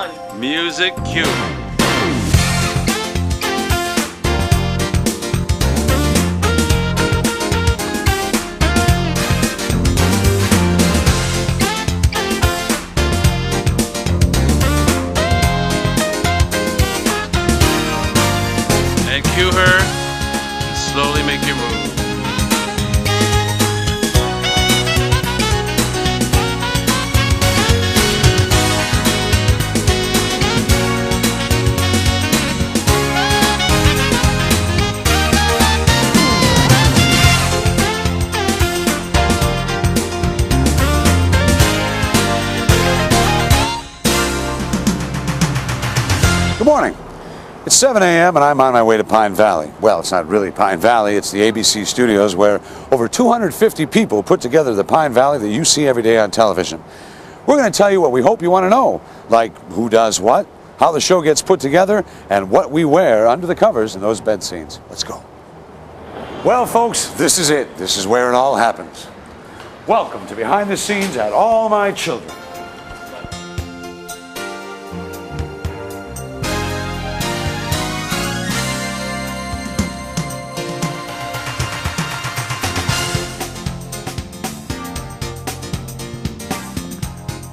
on. Music cue. And cue her and slowly make your move. Good morning. It's 7 a.m. and I'm on my way to Pine Valley. Well, it's not really Pine Valley, it's the ABC studios where over 250 people put together the Pine Valley that you see every day on television. We're going to tell you what we hope you want to know, like who does what, how the show gets put together, and what we wear under the covers in those bed scenes. Let's go. Well, folks, this is it. This is where it all happens. Welcome to Behind the Scenes at All My Children.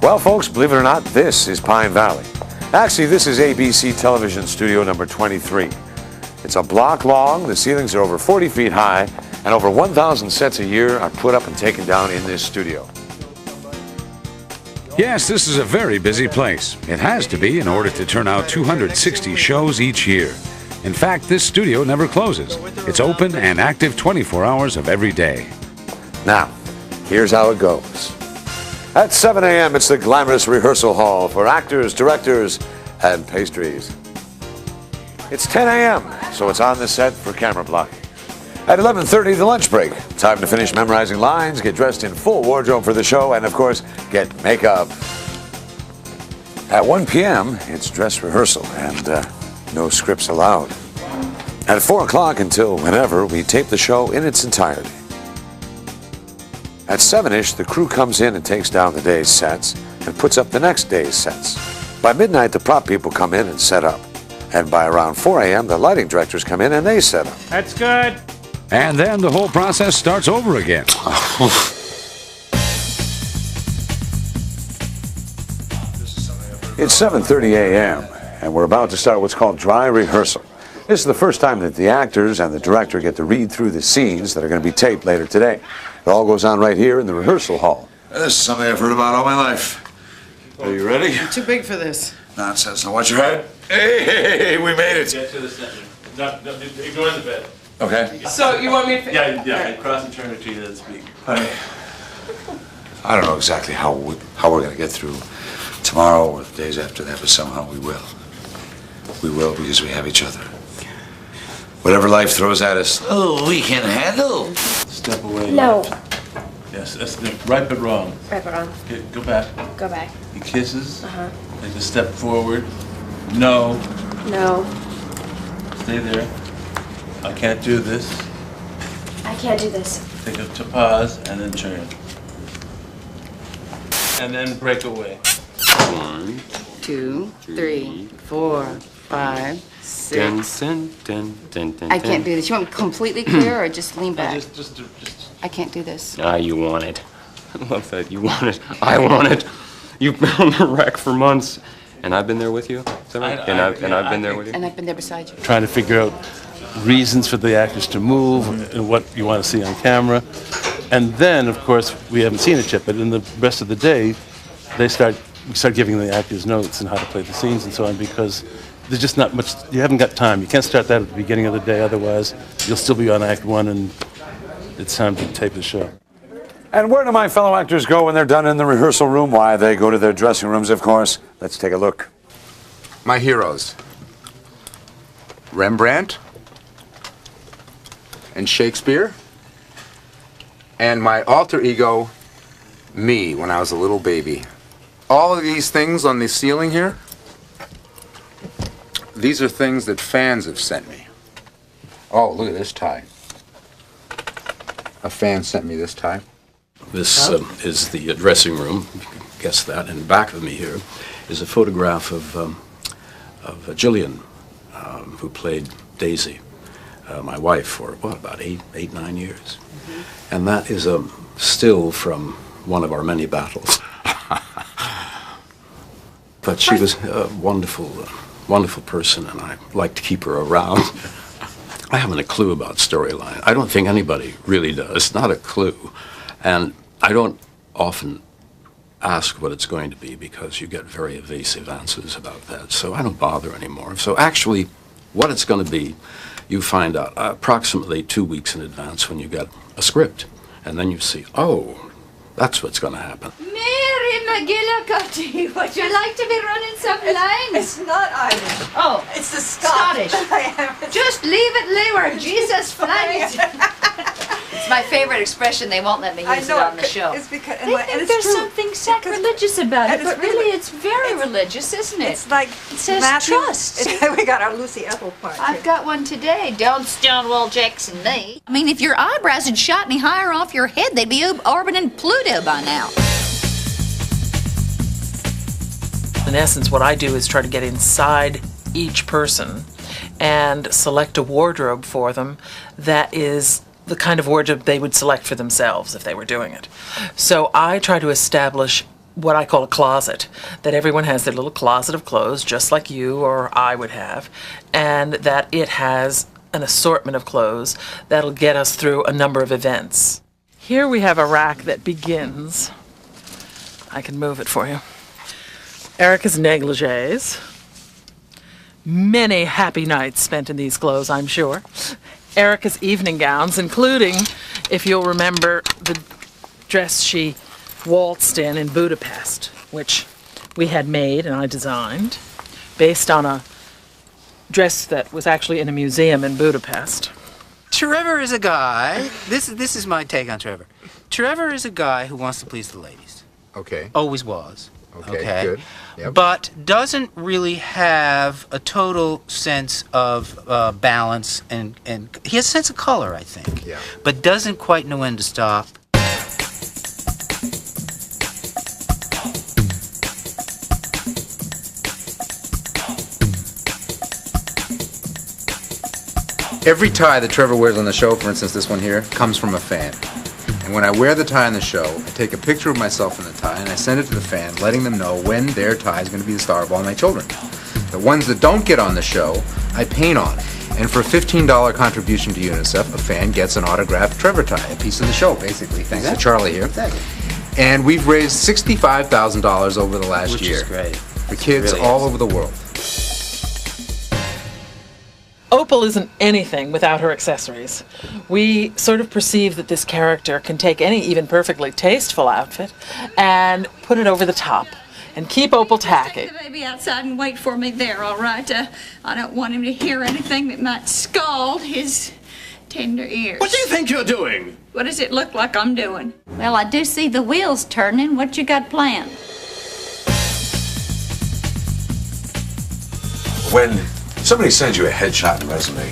Well, folks, believe it or not, this is Pine Valley. Actually, this is ABC television studio number 23. It's a block long, the ceilings are over 40 feet high, and over 1,000 sets a year are put up and taken down in this studio. Yes, this is a very busy place. It has to be in order to turn out 260 shows each year. In fact, this studio never closes. It's open and active 24 hours of every day. Now, here's how it goes. At 7 a.m., it's the glamorous rehearsal hall for actors, directors, and pastries. It's 10 a.m., so it's on the set for camera blocking. At 11:30, the lunch break. Time to finish memorizing lines, get dressed in full wardrobe for the show, and of course, get makeup. At 1 p.m., it's dress rehearsal, and no scripts allowed. At 4 o'clock until whenever, we tape the show in its entirety. At 7-ish, the crew comes in and takes down the day's sets and puts up the next day's sets. By midnight, the prop people come in and set up. And by around 4 a.m., the lighting directors come in and they set up. That's good. And then the whole process starts over again. It's 7:30 a.m., and we're about to start what's called dry rehearsal. This is the first time that the actors and the director get to read through the scenes that are going to be taped later today. It all goes on right here in the rehearsal hall. This is something I've heard about all my life. Are you ready? I'm too big for this. Nonsense. Now watch your head. Hey, we made it. Get to the center. No, ignore the bed. Okay. So you want me to... Yeah. Cross and turn it to you and speak. I don't know exactly how we're going to get through tomorrow or the days after that, but somehow we will. We will because we have each other. Whatever life throws at us, we can handle. Step away. No. Yes, that's right but wrong. Right, but wrong. Okay, go back. Go back. He kisses. Uh-huh. Take a step forward. No. No. Stay there. I can't do this. I can't do this. Take a pause and then turn. And then break away. 1, 2, 3, 4, 5, 6. I can't do this. You want me completely clear or just lean back? Just. I can't do this. Ah, you want it. I love that. You want it. I want it. You've been on the wreck for months, and I've been there with you. Is that right? I've been there with you. And I've been there beside you. Trying to figure out reasons for the actors to move and what you want to see on camera. And then, of course, we haven't seen it yet, but in the rest of the day, we start giving the actors notes on how to play the scenes and so on, because there's just not much, you haven't got time. You can't start that at the beginning of the day, otherwise you'll still be on Act 1 and it's time to tape the show. And where do my fellow actors go when they're done in the rehearsal room? Why, they go to their dressing rooms, of course. Let's take a look. My heroes. Rembrandt and Shakespeare, and my alter ego, me, when I was a little baby. All of these things on the ceiling here, these are things that fans have sent me. Oh, look at this tie. A fan sent me this tie. This is the dressing room. You can guess that. In back of me here is a photograph of Gillian, who played Daisy, my wife, for about 9 years. And that is a still from one of our many battles. But she was a wonderful person, and I like to keep her around. I haven't a clue about storyline. I don't think anybody really does. Not a clue. And I don't often ask what it's going to be because you get very evasive answers about that. So I don't bother anymore. So actually, what it's going to be, you find out approximately 2 weeks in advance when you get a script. And then you see, oh, that's what's going to happen. Mary McGillicuddy, would you like to be running some lines? It's not Irish. Oh, It's the Scottish. just leave it leeward. Jesus flags. It's my favorite expression. They won't let me use it on the show. It's because They think there's something sacrilegious about it, but really it's very religious, isn't it? It's like it says Matthew- trust. We got our Lucy Ethel part. I've got one today. Don't Stonewall Jackson me. I mean, if your eyebrows had shot any higher off your head, they'd be orbiting Pluto by now. In essence, what I do is try to get inside each person and select a wardrobe for them that is the kind of wardrobe they would select for themselves if they were doing it. So I try to establish what I call a closet, that everyone has their little closet of clothes, just like you or I would have, and that it has an assortment of clothes that'll get us through a number of events. Here we have a rack that begins. I can move it for you. Erica's negligees. Many happy nights spent in these clothes, I'm sure. Erica's evening gowns, including, if you'll remember, the dress she waltzed in Budapest, which we had made and I designed, based on a dress that was actually in a museum in Budapest. Trevor is a guy, this is my take on Trevor. Trevor is a guy who wants to please the ladies. Okay. Always was. Okay, good. Yep. But doesn't really have a total sense of balance, and he has a sense of color, I think. Yeah. But doesn't quite know when to stop. Every tie that Trevor wears on the show, for instance this one here, comes from a fan. And when I wear the tie on the show, I take a picture of myself in the tie and I send it to the fan, letting them know when their tie is going to be the star of All My Children. The ones that don't get on the show, I paint on. And for a $15 contribution to UNICEF, a fan gets an autographed Trevor tie, a piece of the show, basically, thanks to Charlie here. Exactly. And we've raised $65,000 over the last Which year. is great. For kids Really all is. over the world. Opal isn't anything without her accessories. We sort of perceive that this character can take any even perfectly tasteful outfit and put it over the top and keep Opal tacky. Take the baby outside and wait for me there, all right? I don't want him to hear anything that might scald his tender ears. What do you think you're doing? What does it look like I'm doing? Well, I do see the wheels turning. What you got planned? When somebody sends you a headshot and resume,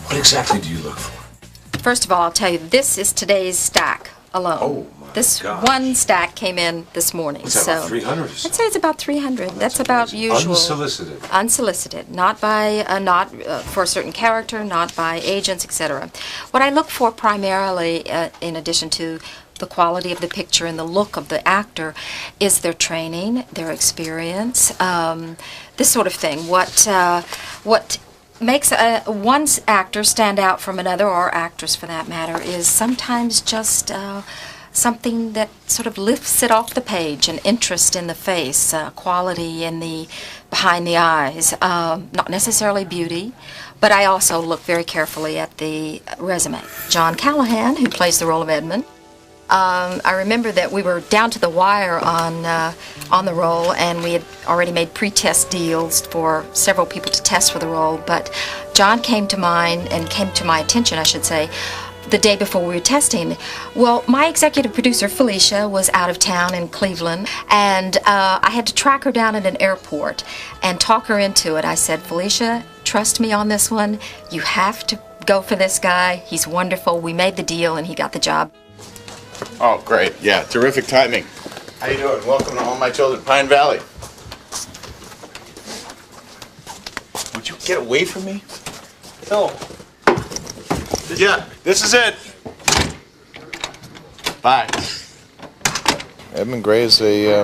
what exactly do you look for? First of all, I'll tell you, this is today's stack alone. Oh, my This gosh. one stack came in this morning. What's that, about 300 or I'd something? say it's about 300. That's about usual. Unsolicited. Unsolicited, not by, for a certain character, not by agents, etc. What I look for primarily, in addition to the quality of the picture and the look of the actor, is their training, their experience, this sort of thing. What makes one actor stand out from another, or actress for that matter, is sometimes just something that sort of lifts it off the page, an interest in the face, quality in the behind the eyes, not necessarily beauty, but I also look very carefully at the resume. John Callahan, who plays the role of Edmund, I remember that we were down to the wire on the role, and we had already made pre-test deals for several people to test for the role, but John came to mind, and came to my attention, I should say, the day before we were testing. Well, my executive producer, Felicia, was out of town in Cleveland, and I had to track her down at an airport and talk her into it. I said, Felicia, trust me on this one. You have to go for this guy. He's wonderful. We made the deal, and he got the job. Oh, great. Yeah, terrific timing. How you doing? Welcome to All My Children, Pine Valley. Would you get away from me? No. Yeah, this is it. Bye. Edmund Gray is a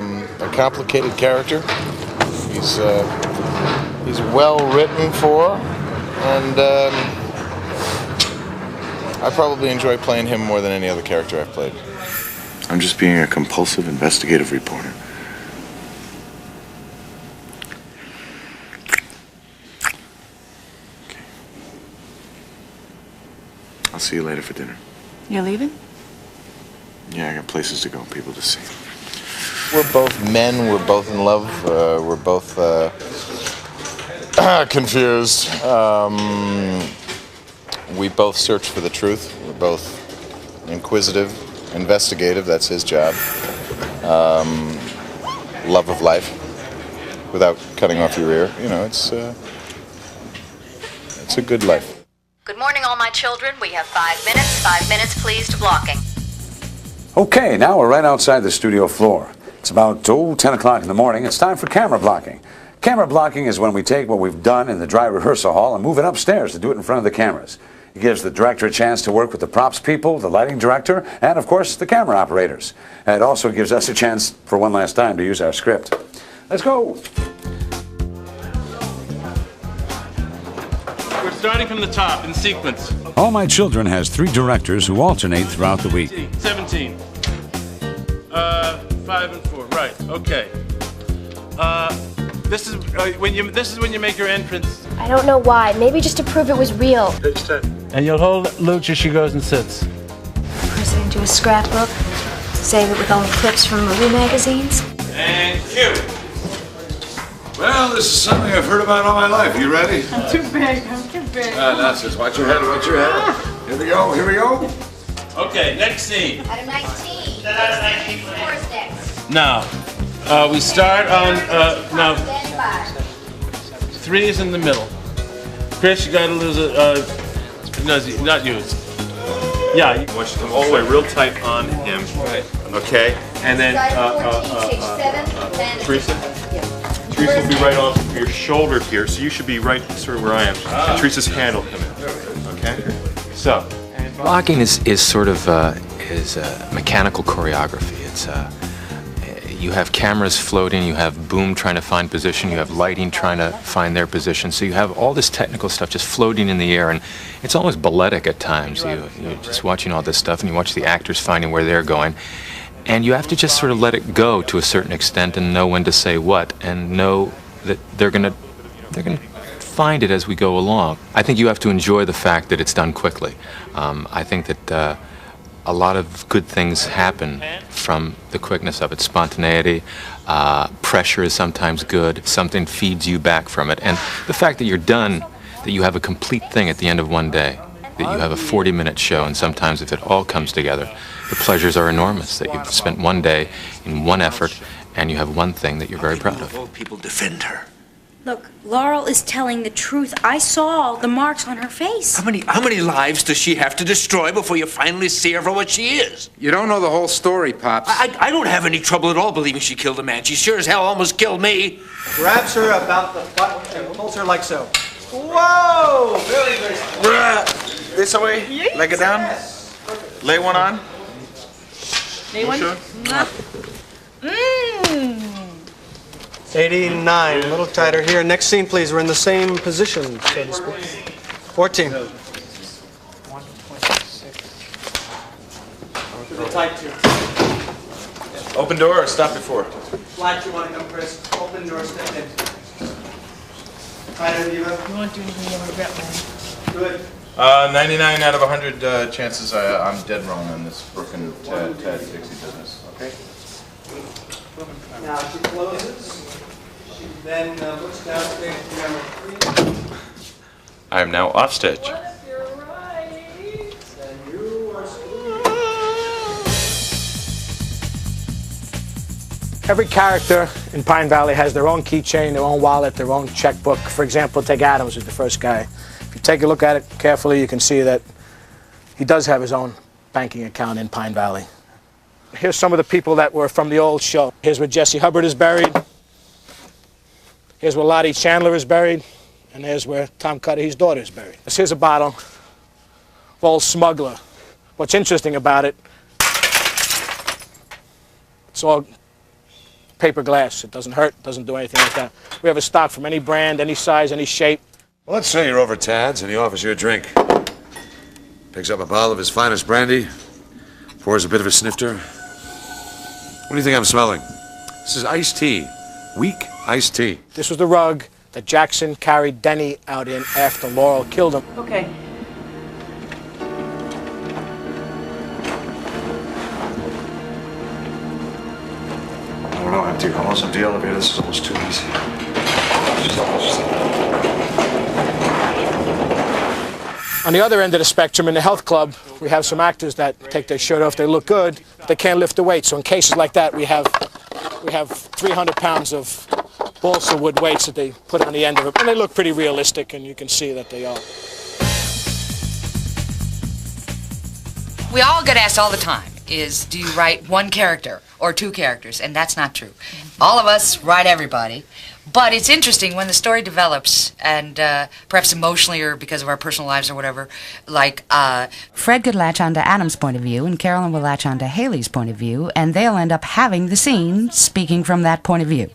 complicated character. He's well written for, and I probably enjoy playing him more than any other character I've played. I'm just being a compulsive investigative reporter. Okay. I'll see you later for dinner. You're leaving? Yeah, I got places to go, people to see. We're both men, we're both in love, we're both confused. We both search for the truth. We're both inquisitive, investigative, that's his job. Love of life, without cutting off your ear. You know, it's a good life. Good morning, all my children. We have 5 minutes. 5 minutes, please, to blocking. Okay, now we're right outside the studio floor. It's about 10 o'clock in the morning. It's time for camera blocking. Camera blocking is when we take what we've done in the dry rehearsal hall and move it upstairs to do it in front of the cameras. It gives the director a chance to work with the props people, the lighting director, and of course the camera operators. And it also gives us a chance for one last time to use our script. Let's go. We're starting from the top in sequence. All My Children has 3 directors who alternate throughout the week. 17. 5 and 4. Right. Okay. This is when you make your entrance. I don't know why. Maybe just to prove it was real. Page 10. And you'll hold Luch as she goes and sits. Press it into a scrapbook. Save it with all the clips from movie magazines. And cue. Well, this is something I've heard about all my life. You ready? I'm too big. I'm too big. Nonsense. Watch your head. Watch your head. Here we go. Here we go. Okay, next scene. Out of 19. Where's next? Now, we start on, now, Stand by. 3 is in the middle. Chris, you gotta lose a, no, not you. Yeah, you want you to come all the way real tight on him. Right. Okay, and then, Teresa? Teresa will be right off your shoulder here, so you should be right sort of where I am. And Teresa's hand will come in. Okay? So. Blocking is sort of mechanical choreography. It's you have cameras floating, you have boom trying to find position, you have lighting trying to find their position. So you have all this technical stuff just floating in the air, and it's almost balletic at times. You're just watching all this stuff, and you watch the actors finding where they're going, and you have to just sort of let it go to a certain extent and know when to say what, and know that they're gonna find it as we go along. I think you have to enjoy the fact that it's done quickly. I think that a lot of good things happen from the quickness of it. Spontaneity, pressure is sometimes good. Something feeds you back from it. And the fact that you're done, that you have a complete thing at the end of one day, that you have a 40-minute show, and sometimes if it all comes together, the pleasures are enormous, that you've spent one day in one effort, and you have one thing that you're very proud of. People defend her. Look, Laurel is telling the truth. I saw the marks on her face. How many lives does she have to destroy before you finally see her for what she is? You don't know the whole story, Pops. I don't have any trouble at all believing she killed a man. She sure as hell almost killed me. Grabs her about the butt and pulls her like so. Whoa! Very graceful. This way. Yes. Leg it down. Lay one on. Lay one. Sure? Mmm. 89, a little tighter here. Next scene, please. We're in the same position, so to speak. 14. To the tight two. Open door or stop before? Flat, you want to come, Chris. Open door, step in. Tighter, you want to do anything you want to grab, man. Good. 99 out of 100 chances I'm dead wrong on this Brooke and Ted Dixie business. Okay? Now she closes. She then looks down stage to camera 3. I am now off stage. Every character in Pine Valley has their own keychain, their own wallet, their own checkbook. For example, take Adams, who's the first guy. If you take a look at it carefully, you can see that he does have his own banking account in Pine Valley. Here's some of the people that were from the old show. Here's where Jesse Hubbard is buried. Here's where Lottie Chandler is buried. And here's where Tom Cuddy's daughter is buried. Here's a bottle of Old Smuggler. What's interesting about it, it's all paper glass. It doesn't hurt, doesn't do anything like that. We have a stock from any brand, any size, any shape. Well, let's say you're over Tad's and he offers you a drink. Picks up a bottle of his finest brandy, pours a bit of a snifter. What do you think I'm smelling? This is iced tea. Weak iced tea. This was the rug that Jackson carried Denny out in after Laurel killed him. Okay. Oh, no, empty. Almost empty elevator. This is almost too easy. On the other end of the spectrum, in the health club, we have some actors that take their shirt off. They look good, but they can't lift the weight. So in cases like that, we have 300 pounds of balsa wood weights that they put on the end of it. And they look pretty realistic, and you can see that they are. We all get asked all the time is, do you write one character or two characters? And that's not true. All of us write everybody. But it's interesting when the story develops, and perhaps emotionally or because of our personal lives or whatever, like... Fred could latch onto Adam's point of view, and Carolyn will latch onto Haley's point of view, and they'll end up having the scene speaking from that point of view.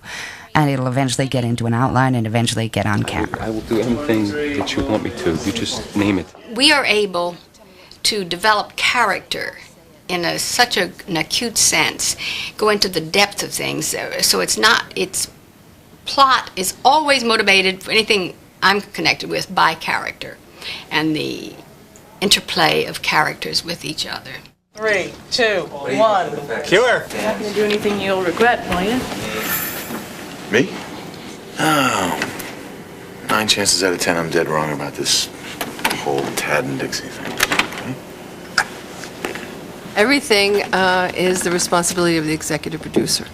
And it'll eventually get into an outline and eventually get on camera. I will do anything that you want me to. You just name it. We are able to develop character in such an acute sense, go into the depth of things, so it's plot is always motivated for anything I'm connected with by character and the interplay of characters with each other. 3, 2, 1. Cure. You're not going to do anything you'll regret, will you? Me? Oh. 9 chances out of 10 I'm dead wrong about this whole Tad and Dixie thing. Everything is the responsibility of the executive producer.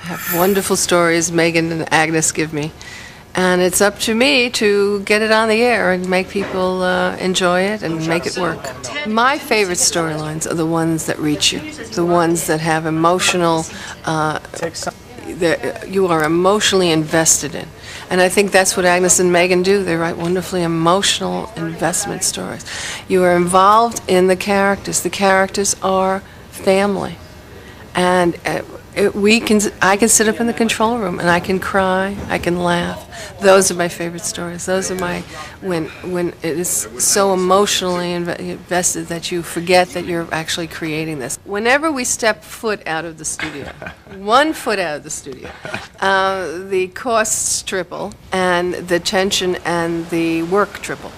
I have wonderful stories Megan and Agnes give me, and it's up to me to get it on the air and make people enjoy it and make it work. My favorite storylines are the ones that reach you, the ones that have emotional, that you are emotionally invested in. And I think that's what Agnes and Megan do. They write wonderfully emotional investment stories. You are involved in the characters. The characters are family. And I can sit up in the control room and I can cry, I can laugh. Those are my favorite stories. Those are my, when it is so emotionally invested that you forget that you're actually creating this. Whenever we step foot out of the studio, 1 foot out of the studio, the costs triple and the tension and the work triple.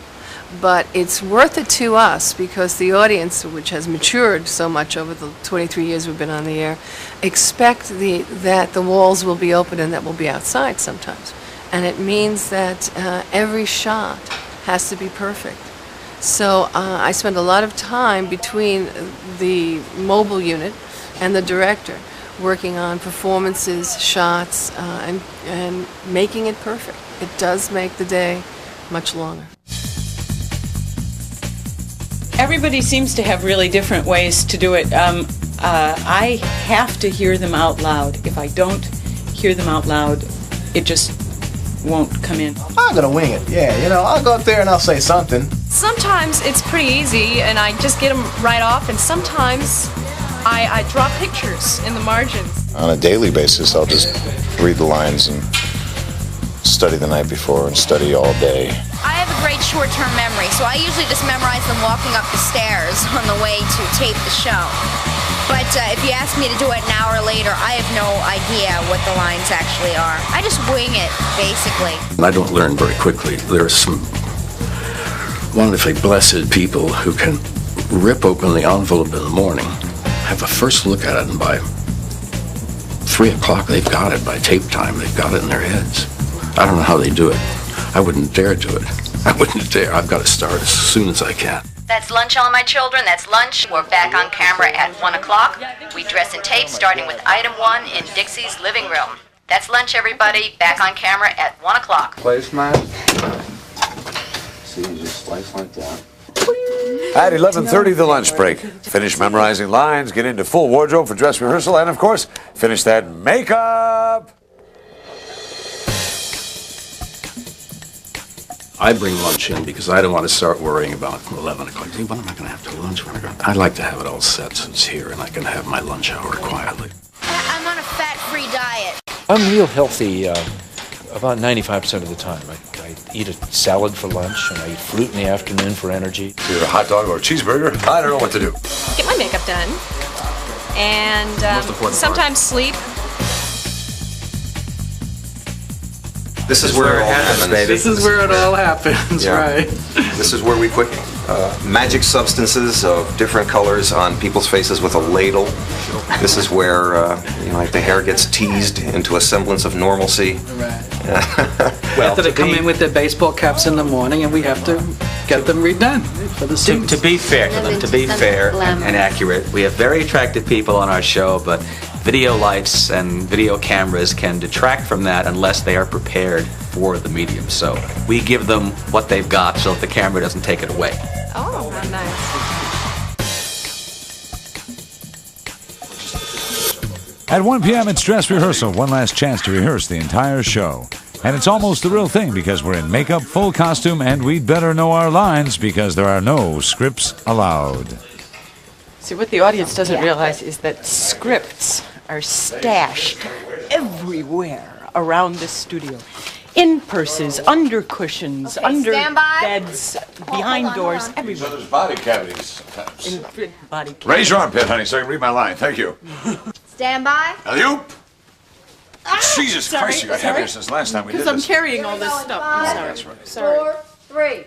But it's worth it to us because the audience, which has matured so much over the 23 years we've been on the air, expect that the walls will be open and that we'll be outside sometimes. And it means that every shot has to be perfect. So I spend a lot of time between the mobile unit and the director working on performances, shots, and making it perfect. It does make the day much longer. Everybody seems to have really different ways to do it. I have to hear them out loud. If I don't hear them out loud, it just won't come in. I'm gonna wing it, yeah. You know, I'll go up there and I'll say something. Sometimes it's pretty easy and I just get them right off, and sometimes I draw pictures in the margins. On a daily basis, I'll just read the lines and study the night before and study all day. I have a great short-term memory, so I usually just memorize them walking up the stairs on the way to tape the show. But if you ask me to do it an hour later, I have no idea what the lines actually are. I just wing it, basically. I don't learn very quickly. There are some wonderfully blessed people who can rip open the envelope in the morning, have a first look at it, and by 3 o'clock they've got it. By tape time, they've got it in their heads. I don't know how they do it. I wouldn't dare do it. I wouldn't dare. I've got to start as soon as I can. That's lunch, all my children. That's lunch. We're back on camera at 1 o'clock. We dress and tape, starting with item 1 in Dixie's living room. That's lunch, everybody. Back on camera at 1 o'clock. Placemat. See, you just slice like that. At 11:30, the lunch break. Finish memorizing lines, get into full wardrobe for dress rehearsal, and of course, finish that makeup. I bring lunch in because I don't want to start worrying about 11 o'clock. When am I going to have to lunch? I like to have it all set so it's here and I can have my lunch hour quietly. I'm on a fat-free diet. I'm real healthy about 95% of the time. I eat a salad for lunch, and I eat fruit in the afternoon for energy. Either a hot dog or a cheeseburger. I don't know what to do. Get my makeup done. And sometimes sleep. This is where it all happens, baby. This is where it all happens, Yeah. right? This is where we put magic substances of different colors on people's faces with a ladle. This is where like the hair gets teased into a semblance of normalcy. Right. After they come in with their baseball caps in the morning, and we have to get them redone for the students. To be fair to them, to be fair and accurate, we have very attractive people on our show, but video lights and video cameras can detract from that unless they are prepared for the medium. So we give them what they've got so that the camera doesn't take it away. Oh, how nice. At 1 p.m., it's dress rehearsal. One last chance to rehearse the entire show. And it's almost the real thing because we're in makeup, full costume, and we'd better know our lines because there are no scripts allowed. See, what the audience doesn't realize is that scripts are stashed everywhere around this studio. In purses, under cushions, under beds, behind doors, everywhere. There's body cavities. In body cavities. Raise your armpit, honey, so I can read my line. Thank you. Stand by. Alley-oop. Jesus sorry, Christ, you got sorry. heavier since last time we did Because I'm this. carrying all this stuff. I'm sorry. That's right. Sorry. 4, 3.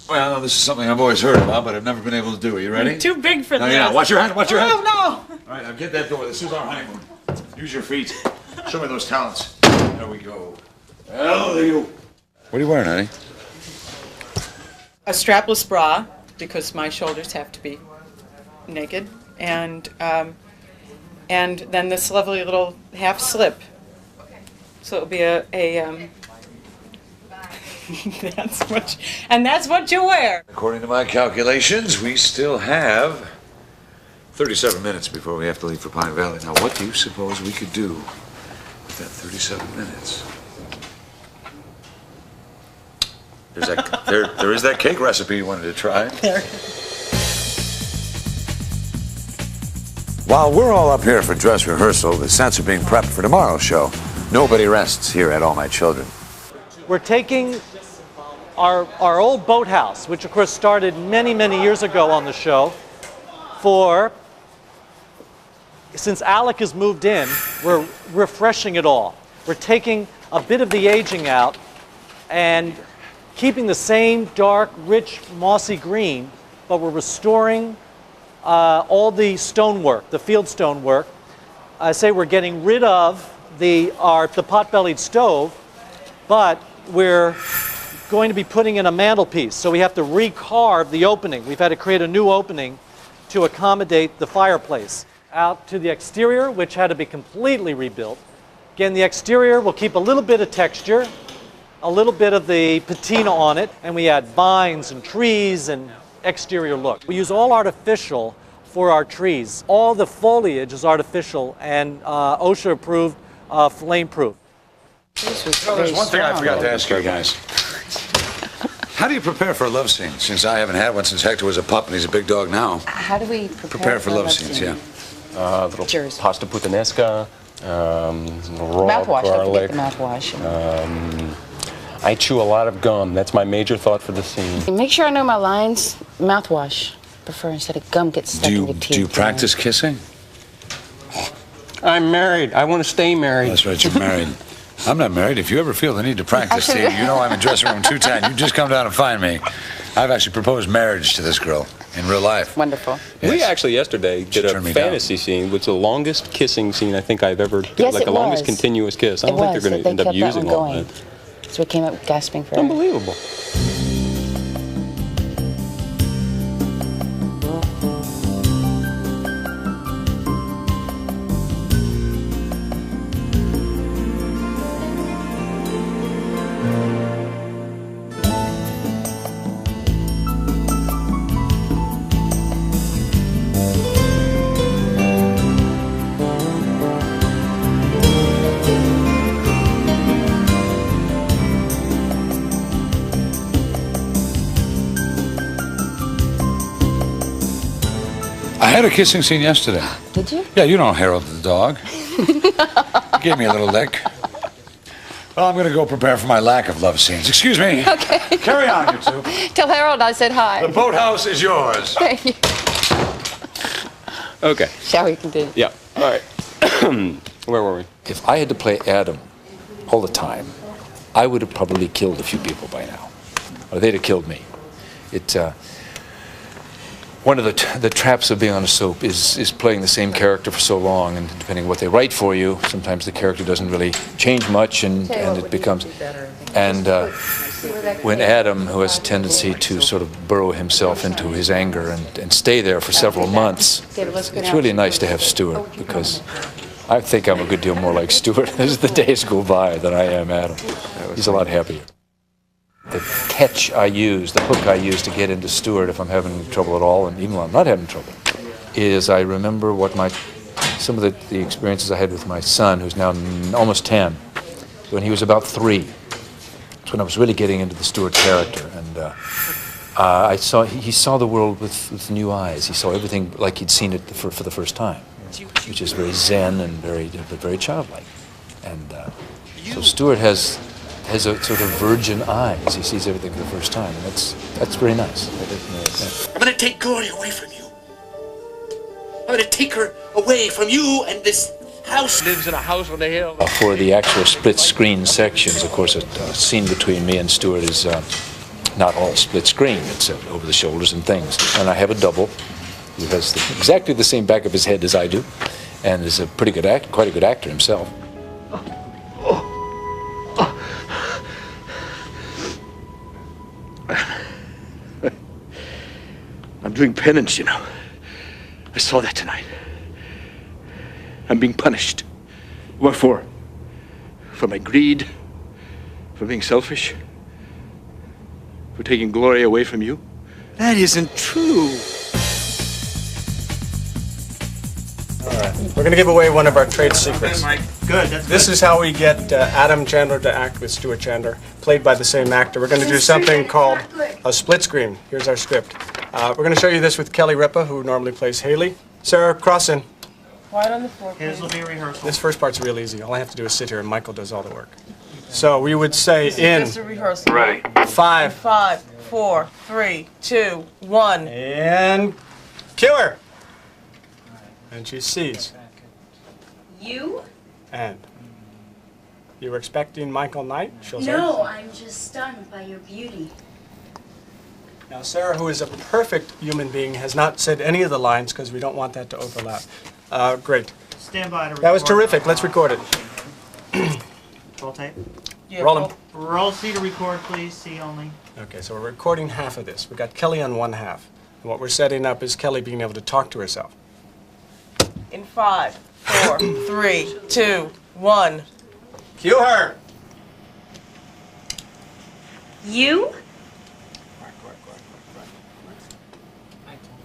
Well, this is something I've always heard about, but I've never been able to do. Are you ready? Too big for No, this. you're not. Watch your hand. Watch your hand. Oh, no. All right, now get that door. This is our honeymoon. Use your feet. Show me those talents. There we go. Alley-oop. What are you wearing, honey? A strapless bra, because my shoulders have to be naked, and then this lovely little half slip. So it'll be that's what you wear. According to my calculations, we still have 37 minutes before we have to leave for Pine Valley. Now, what do you suppose we could do with that 37 minutes? There is that cake recipe you wanted to try. While we're all up here for dress rehearsal, the sets are being prepped for tomorrow's show. Nobody rests here at All My Children. We're taking our old boathouse, which of course started many, many years ago on the show, since Alec has moved in, we're refreshing it all. We're taking a bit of the aging out and keeping the same dark, rich, mossy green, but we're restoring all the stonework, the field stonework. I say we're getting rid of the pot-bellied stove, but we're going to be putting in a mantelpiece. So we have to recarve the opening. We've had to create a new opening to accommodate the fireplace. Out to the exterior, which had to be completely rebuilt. Again, the exterior will keep a little bit of texture, a little bit of the patina on it, and we add vines and trees and exterior look. We use all artificial for our trees. All the foliage is artificial and OSHA approved, flame proof. There's one thing I forgot to ask you guys. How do you prepare for a love scene? Since I haven't had one since Hector was a pup and he's a big dog now. How do we Prepare for love scenes, yeah. Little pasta puttanesca, raw mouthwash? Don't garlic. forget the mouthwash. I chew a lot of gum. That's my major thought for the scene. Make sure I know my lines. Mouthwash. Prefer instead of gum gets stuck in your teeth. Do you practice kissing? I'm married. I want to stay married. That's right, you're married. I'm not married. If you ever feel the need to practice, Steve, you know I'm in dressing room 210. You just come down and find me. I've actually proposed marriage to this girl in real life. Wonderful. Yes. We actually yesterday did a fantasy scene, which was the longest kissing scene I think I've ever did. Yes, like it the longest was. continuous kiss. I don't think they're going to end up using all that. So we came up gasping for Unbelievable. had a kissing scene yesterday. Did you? Yeah, you know Harold the dog. He gave me a little lick. Well, I'm going to go prepare for my lack of love scenes. Excuse me. Okay. Carry on, you two. Tell Harold I said hi. The boathouse is yours. Thank you. Okay. Shall we continue? Yeah. All right. Where were we? If I had to play Adam all the time, I would have probably killed a few people by now. Or they'd have killed me. One of the traps of being on a soap is playing the same character for so long, and depending on what they write for you, sometimes the character doesn't really change much, and it becomes... And when Adam, who has a tendency to sort of burrow himself into his anger and stay there for several months, it's really nice to have Stuart, because I think I'm a good deal more like Stuart as the days go by than I am Adam. He's a lot happier. The catch I use, the hook I use to get into Stuart if I'm having trouble at all, and even when I'm not having trouble, is I remember what some of the experiences I had with my son, who's now almost 10, when he was about 3. That's when I was really getting into the Stuart character, and he saw the world with new eyes. He saw everything like he'd seen it for the first time, which is very zen and very childlike. And so Stuart has a sort of virgin eyes. He sees everything for the first time, and that's very nice. I'm going to take Gloria away from you. I'm going to take her away from you and this house. Lives in a house on the hill. For the actual split-screen sections, of course, a scene between me and Stuart is not all split-screen. It's over the shoulders and things. And I have a double who has exactly the same back of his head as I do, and is a pretty good quite a good actor himself. I'm doing penance, you know. I saw that tonight. I'm being punished. What for? For my greed? For being selfish? For taking Gloria away from you? That isn't true. All right. We're going to give away one of our trade secrets. Good. This is how we get Adam Chandler to act with Stuart Chandler, played by the same actor. We're going to do something called a split screen. Here's our script. We're going to show you this with Kelly Ripa, who normally plays Haley. Sarah, cross in. Quiet on the floor, please. Here's the rehearsal. This first part's real easy. All I have to do is sit here, and Michael does all the work. So we would say in... Just a rehearsal. Ready. 5. 5, 4, 3, 2, 1. And kill her. And she sees. You? And you were expecting Michael Knight? She'll say. No, I'm just stunned by your beauty. Now, Sarah, who is a perfect human being, has not said any of the lines because we don't want that to overlap. Great. Stand by to record. That was terrific. Let's record it. Roll tape. Yeah, roll them. Roll C to record, please. C only. Okay, so we're recording half of this. We've got Kelly on one half. And what we're setting up is Kelly being able to talk to herself. In 5, 4, 3, 2, 1. Cue her. You?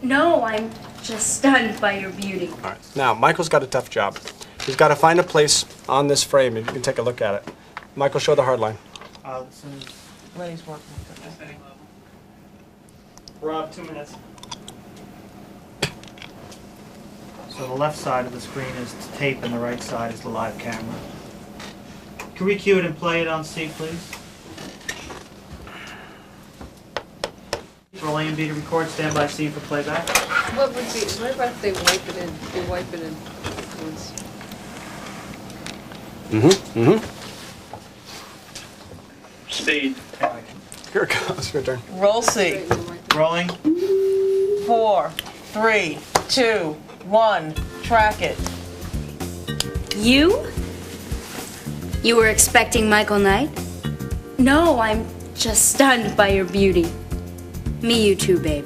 No, I'm just stunned by your beauty. All right. Now, Michael's got a tough job. He's got to find a place on this frame, and you can take a look at it. Michael, show the hard line. Lenny's working. Rob, 2 minutes. So the left side of the screen is tape and the right side is the live camera. Can we cue it and play it on C, please? Roll A and B to record, stand by C for playback. What about if they wipe it in? They wipe it in once. Speed. Here it goes. Your turn. Roll C. Rolling. 4, 3, 2, 1. Track it. You? You were expecting Michael Knight? No, I'm just stunned by your beauty. Me, you too, babe.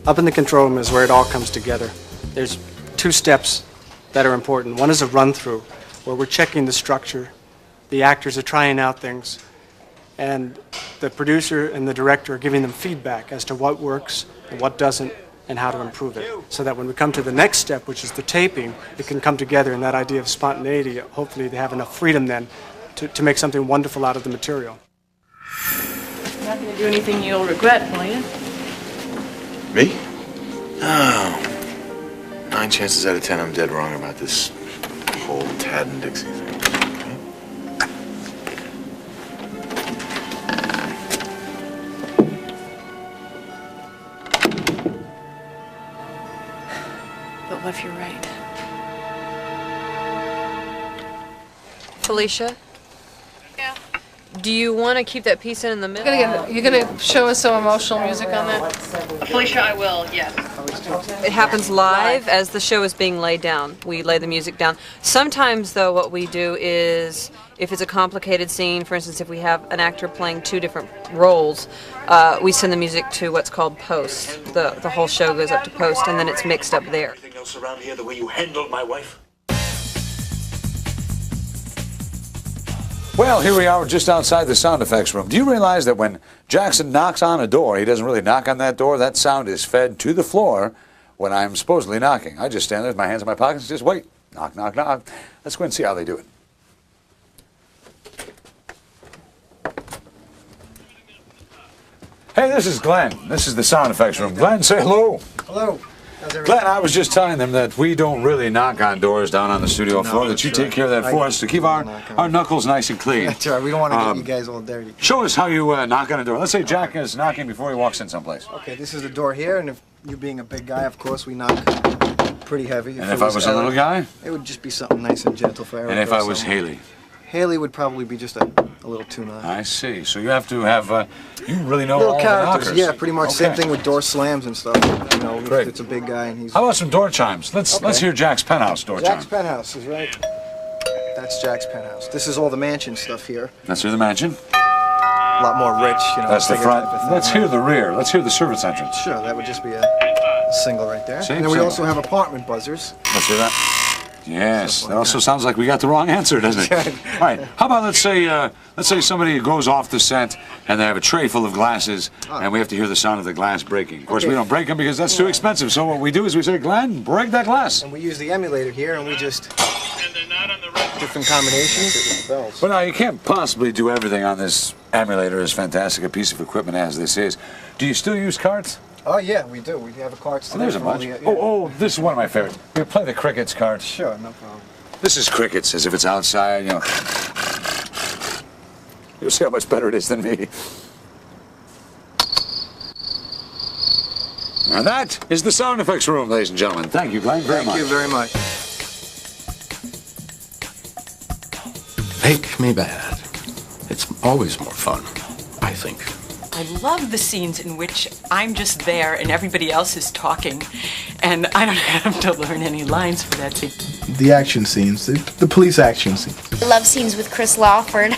Up in the control room is where it all comes together. There's 2 steps that are important. One is a run-through, where we're checking the structure. The actors are trying out things, and the producer and the director are giving them feedback as to what works and what doesn't and how to improve it. So that when we come to the next step, which is the taping, it can come together in that idea of spontaneity. Hopefully they have enough freedom then to make something wonderful out of the material. You're not going to do anything you'll regret, will you? Me? No. 9 chances out of 10 I'm dead wrong about this whole Tad and Dixie thing. But what if you're right? Felicia? Yeah. Do you want to keep that piece in the middle? You're gonna show us some emotional music on that? Felicia, I will, yes. It happens live as the show is being laid down. We lay the music down. Sometimes, though, what we do is, if it's a complicated scene, for instance, if we have an actor playing 2 different roles, we send the music to what's called post. The whole show goes up to post, and then it's mixed up there. Anything else around here the way you handled my wife? Well, here we are just outside the sound effects room. Do you realize that when Jackson knocks on a door, he doesn't really knock on that door? That sound is fed to the floor when I'm supposedly knocking. I just stand there with my hands in my pockets and just wait. Knock, knock, knock. Let's go and see how they do it. Hey, this is Glenn. This is the sound effects room. Glenn, say hello. Hello. How's everything? Glenn, I was just telling them that we don't really knock on doors down on the studio floor, that you take care of that for us to keep our knuckles nice and clean. That's right. We don't want to get you guys all dirty. Show us how you knock on a door. Let's say Jack is knocking before he walks in someplace. Okay, this is the door here, and if you being a big guy, of course, we knock pretty heavy. And if I was a little guy? It would just be something nice and gentle for Eric. And if I was Haley? Haley would probably be just a little too nice. I see. So you have to have, you really know Little all characters, the knockers. yeah, pretty much. Okay. Same thing with door slams and stuff. You know, Great. it's a big guy and he's... How about some door chimes? Let's hear Jack's penthouse door Jack's chime. penthouse is right. That's Jack's penthouse. This is all the mansion stuff here. Let's hear the mansion. A lot more rich, you know. That's the bigger front. type of thing, Let's right? hear the rear. Let's hear the servants entrance. Sure, that would just be a single right there. Same And then we single. also have apartment buzzers. Let's hear that. Yes, that also sounds like we got the wrong answer, doesn't it? All right. How about let's say somebody goes off the set and they have a tray full of glasses, and we have to hear the sound of the glass breaking. Of course, we don't break them because that's too expensive. So what we do is we say, Glenn, break that glass. And we use the emulator here, and we just different combinations with the bells. But now you can't possibly do everything on this emulator, as fantastic a piece of equipment as this is. Do you still use carts? Oh yeah, we do. We have a carts Oh, today. there's a for all bunch. the, yeah. Oh, this is one of my favorites. We play the crickets card. Sure, no problem. This is crickets, as if it's outside, you know. You'll see how much better it is than me. And that is the sound effects room, ladies and gentlemen. Thank you, Glenn, very much. Thank you very much. Make me bad. It's always more fun, I think. I love the scenes in which I'm just there and everybody else is talking, and I don't have to learn any lines for that scene. The action scenes, the police action scenes. Love scenes with Chris Lawford.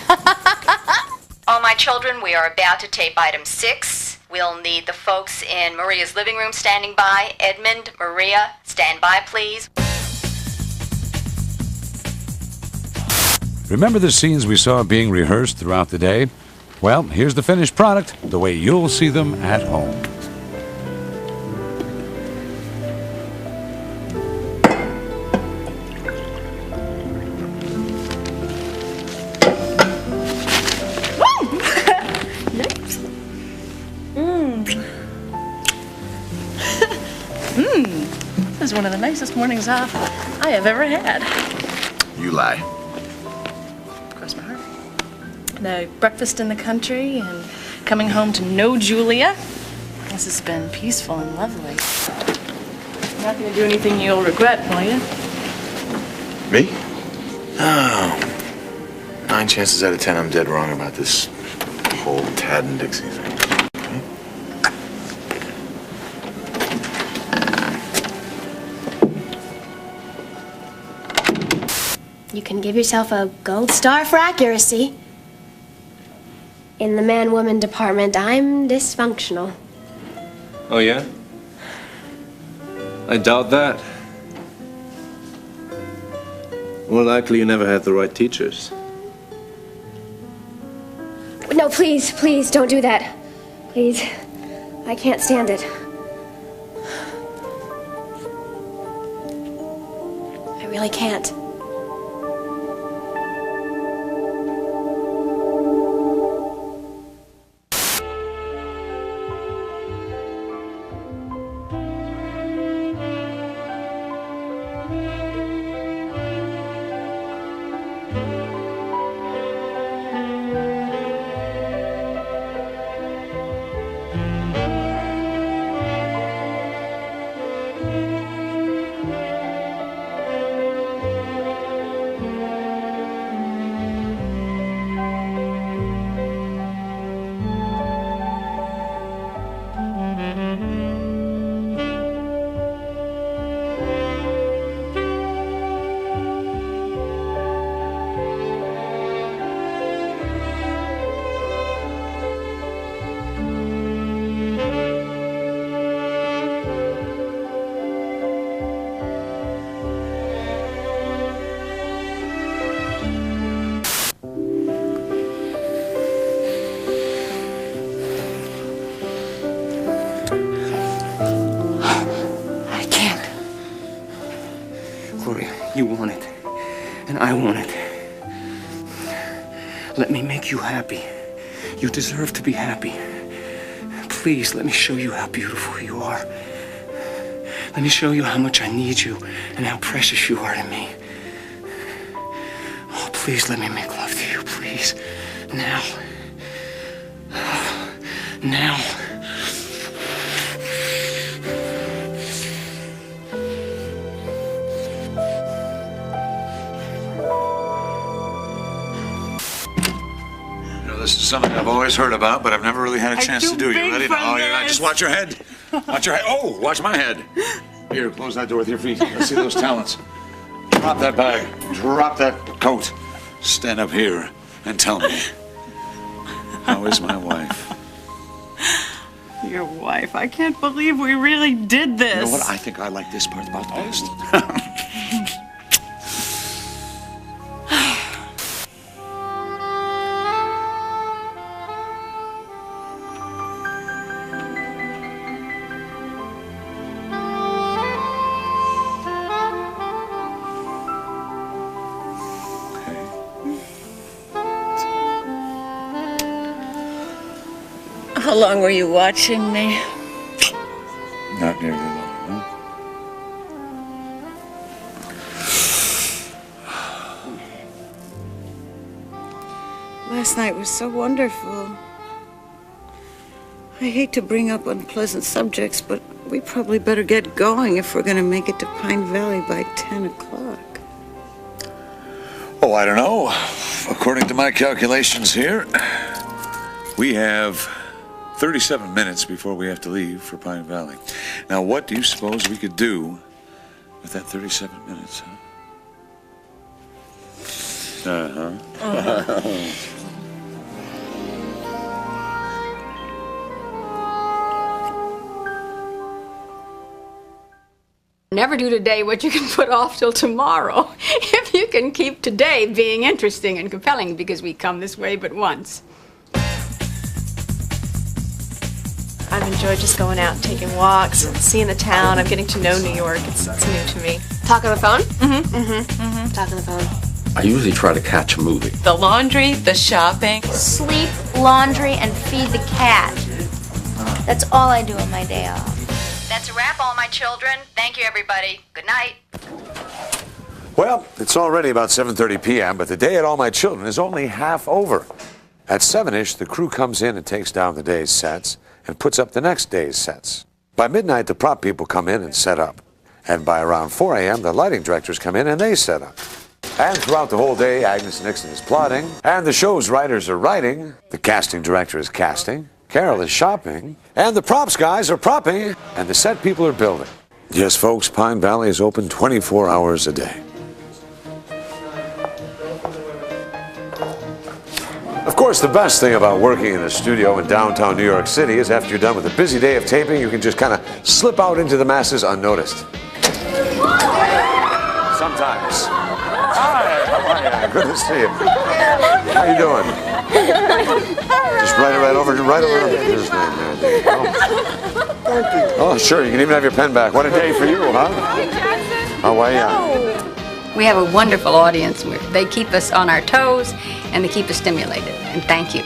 All my children, we are about to tape item 6. We'll need the folks in Maria's living room standing by. Edmund, Maria, stand by, please. Remember the scenes we saw being rehearsed throughout the day? Well, here's the finished product, the way you'll see them at home. This is one of the nicest mornings off I have ever had. You lie. Cross my heart. The breakfast in the country and coming home to know Julia. This has been peaceful and lovely. You're not going to do anything you'll regret, will you? Me? No. 9 chances out of 10 I'm dead wrong about this whole Tad and Dixie thing. You can give yourself a gold star for accuracy. In the man-woman department, I'm dysfunctional. Oh, yeah? I doubt that. More likely you never had the right teachers. No, please, please, don't do that. Please. I can't stand it. I really can't. You want it, and I want it. Let me make you happy. You deserve to be happy. Please, let me show you how beautiful you are. Let me show you how much I need you and how precious you are to me. Oh, please let me make love to you, please. Now. Now. This is something I've always heard about, but I've never really had a chance to do. You ready? Oh, you're not. Just watch your head. Watch your head. Oh, watch my head. Here, close that door with your feet. Let's see those talents. Drop that bag. Drop that coat. Stand up here and tell me, how is my wife? Your wife. I can't believe we really did this. You know what? I think I like this part about the best. How long were you watching me? Not nearly long, huh? Last night was so wonderful. I hate to bring up unpleasant subjects, but we probably better get going if we're going to make it to Pine Valley by 10 o'clock. Oh, I don't know. According to my calculations here, we have 37 minutes before we have to leave for Pine Valley. Now, what do you suppose we could do with that 37 minutes, huh? Never do today what you can put off till tomorrow. If you can keep today being interesting and compelling, because we come this way but once. I've enjoyed just going out and taking walks and seeing the town. I'm getting to know New York. It's new to me. Talk on the phone? Mm-hmm. Talk on the phone. I usually try to catch a movie. The laundry, the shopping. Sleep, laundry, and feed the cat. That's all I do on my day off. That's a wrap, all my children. Thank you, everybody. Good night. Well, it's already about 7:30 p.m., but the day at All My Children is only half over. At 7-ish, the crew comes in and takes down the day's sets and puts up the next day's sets. By midnight, the prop people come in and set up. And by around 4 a.m., the lighting directors come in and they set up. And throughout the whole day, Agnes Nixon is plotting, and the show's writers are writing, the casting director is casting, Carol is shopping, and the props guys are propping, and the set people are building. Yes, folks, Pine Valley is open 24 hours a day. Of course, the best thing about working in a studio in downtown New York City is after you're done with a busy day of taping, you can just kind of slip out into the masses unnoticed. Sometimes. Hi, how are you? Good to see you. How you doing? Just right over. Here's the name there. There you go. Oh, sure. You can even have your pen back. What a day for you, huh? How are you? We have a wonderful audience. They keep us on our toes and they keep us stimulated. And thank you.